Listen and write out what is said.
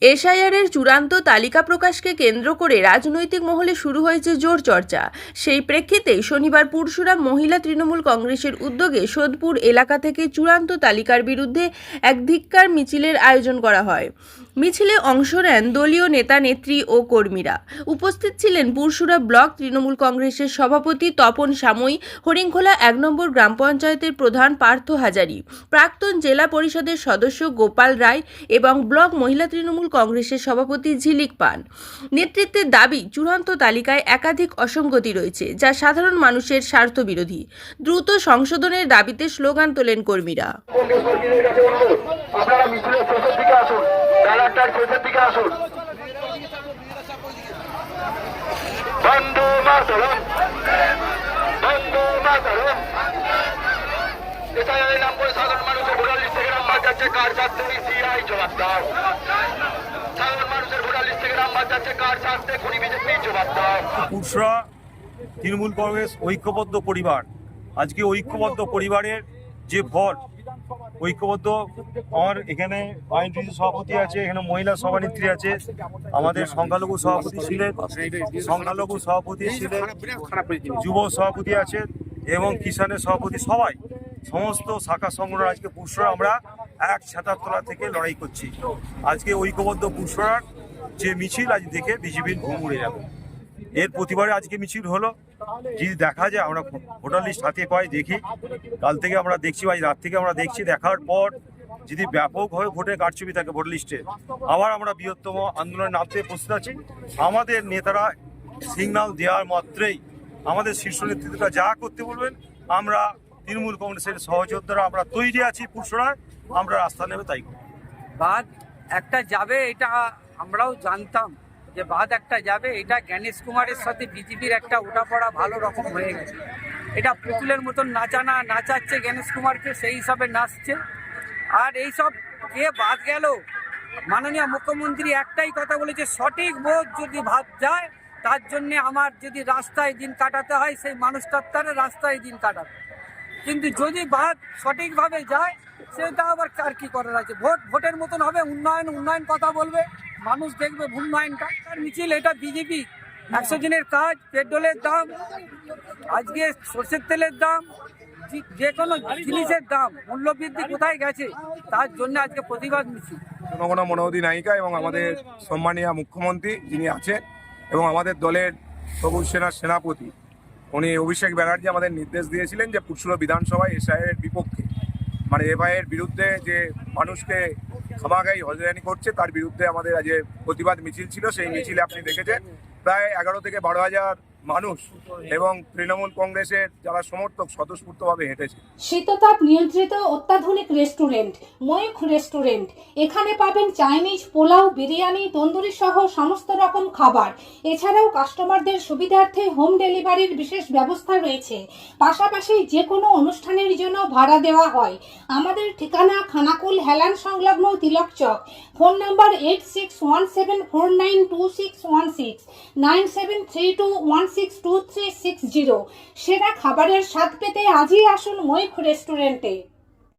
এসআইআরের চূড়ান্ত তালিকা প্রকাশকে কেন্দ্র করে রাজনৈতিক মহলে শুরু হয়েছে জোর চর্চা। সেই প্রেক্ষিতেই শনিবার পুরশুরাম মহিলা তৃণমূল কংগ্রেসের উদ্যোগে সোদপুর এলাকা থেকে চূড়ান্ত তালিকার বিরুদ্ধে এক ধিক্কার মিছিলের আয়োজন করা হয়। মিছিলে অংশ নেন দলীয় নেতা নেত্রী ও কর্মীরা। উপস্থিত ছিলেন পুরশুরা ব্লক তৃণমূল কংগ্রেসের সভাপতি তপন সাময়ী, হরিংখোলা ১ নম্বর গ্রাম পঞ্চায়েতের প্রধান পার্থ হাজারি, প্রাক্তন জেলা পরিষদের সদস্য গোপাল রায় এবং ব্লক মহিলা তৃণমূল কংগ্রেসের সভাপতি ঝিলিক পান। নেতৃত্বের দাবি, চূড়ান্ত তালিকায় একাধিক অসঙ্গতি রয়েছে যা সাধারণ মানুষের স্বার্থ বিরোধী। দ্রুত সংশোধনের দাবিতে স্লোগান তোলেন কর্মীরা। সাধারণ মানুষের ভোটার লিস্ট থেকে নাম্বার যাচ্ছে কার স্বার্থে, সিআই জবাব দাও। সাধারণ মানুষের ভোটার লিস্ট থেকে নাম্বার যাচ্ছে কার স্বার্থে, খুনি বিজেপি জবাব দাও। পুরশুরা তৃণমূল কংগ্রেস ঐক্যবদ্ধ পরিবার, আজকে ঐক্যবদ্ধ পরিবারের যে ফল, ঐক্যবদ্ধ আমার এখানে আইনজীবী সভাপতি আছে, এখানে মহিলা সভানেত্রী আছে, আমাদের সংখ্যালঘু সভাপতি ছিলেন, যুব সভাপতি আছে এবং কিষানের সভাপতি, সবাই সমস্ত শাখা সংগঠন আজকে পুরশুরা আমরা এক ছাতারতলা থেকে লড়াই করছি। আজকে ঐক্যবদ্ধ পুরশুরার যে মিছিল আজ দেখে বিজেপির ঘুম উড়ে যাবে। এর প্রতিবারে আজকে মিছিল হলো। যদি দেখা যায়, আমরা ভোটার লিস্ট হাতে পাই, দেখি, কাল থেকে আমরা দেখছি, আজ রাত থেকে আমরা দেখছি, দেখার পর যদি ব্যাপকভাবে ভোটের কারচুপি থাকে ভোটার লিস্টে, আবার আমরা বৃহত্তম আন্দোলনে নামতে প্রস্তুত আছি। আমাদের নেতারা সিগন্যাল দেওয়ার মাত্রেই আমাদের শীর্ষ নেতৃত্বটা যা করতে বলবেন, আমরা তৃণমূল কংগ্রেসের সহযোদ্ধারা আমরা তৈরি আছি। পুরশুরায় আমরা রাস্তা নেবে তাই করব। বাদ একটা যাবে, এটা আমরাও জানতাম যে বাদ একটা যাবে। এটা জ্ঞানেশ কুমারের সাথে বিজেপির একটা ওঠাপড়া ভালো রকম হয়ে গেছে। এটা পুতুলের মতন নাচাচ্ছে জ্ঞানেশ কুমারকে, সেই হিসাবে নাচছে। আর এইসব কে বাদ গেল, মাননীয় মুখ্যমন্ত্রী একটাই কথা বলেছে, সঠিক ভোট যদি ভাত যায়, তার জন্যে আমার যদি রাস্তায় দিন কাটাতে হয়, সেই মানুষটার তারা রাস্তায় দিন কাটাবে। কিন্তু যদি বাদ সঠিকভাবে যায়, সেটা আবার কার কি করার আছে? ভোটের মতন হবে, উন্নয়ন কথা বলবে, মানুষ দেখবে উন্নয়নটা। আর মিছিল এটা বিজেপি 100 দিনের কাজ, পেট্রোলের দাম, আজকে সর্ষের তেলের দাম, যে কোনো জিনিসের দাম মূল্যবৃদ্ধি কোথায় গেছে, তার জন্য আজকে প্রতিবাদ মিছিল। জনগণ মনোহরী নায়িকা এবং আমাদের সম্মানীয় মুখ্যমন্ত্রী যিনি আছেন এবং আমাদের দলের সবুজ সেনার সেনাপতি উনি অভিষেক ব্যানার্জি আমাদের নির্দেশ দিয়েছিলেন যে পুরশুরা বিধানসভায় এসআইয়ের বিপক্ষে, মানে এফআইয়ের বিরুদ্ধে যে মানুষকে খামাগাই হয়রানি করছে, তার বিরুদ্ধে আমাদের আজ প্রতিবাদ মিছিল ছিল। সেই মিছিলে আপনি দেখেছেন প্রায় 11 থেকে 12 হাজার মানুষ এবং তৃণমূল কংগ্রেসের যারা সমর্থক স্বতঃস্ফূর্তভাবে হেঁটেছে। শীততাপ নিয়ন্ত্রিত অত্যাধুনিক রেস্টুরেন্ট ময়ূখ রেস্টুরেন্ট। এখানে পাবেন চাইনিজ, পোলাও, বিরিয়ানি, তন্দুরি সহ সমস্ত রকম খাবার। এছাড়াও কাস্টমারদের সুবিধার্থে হোম ডেলিভারির বিশেষ ব্যবস্থা রয়েছে। পাশাপাশি যে কোনো অনুষ্ঠানের জন্য ভাড়া দেওয়া হয়। আমাদের ঠিকানা খানাকুল হেলান সংলগ্ন তিলক চক। Phone number 8617492616, 9732162360। সেরা খাবারের স্বাদ পেতে আজই আসুন ময়ূখ রেস্টুরেন্টে।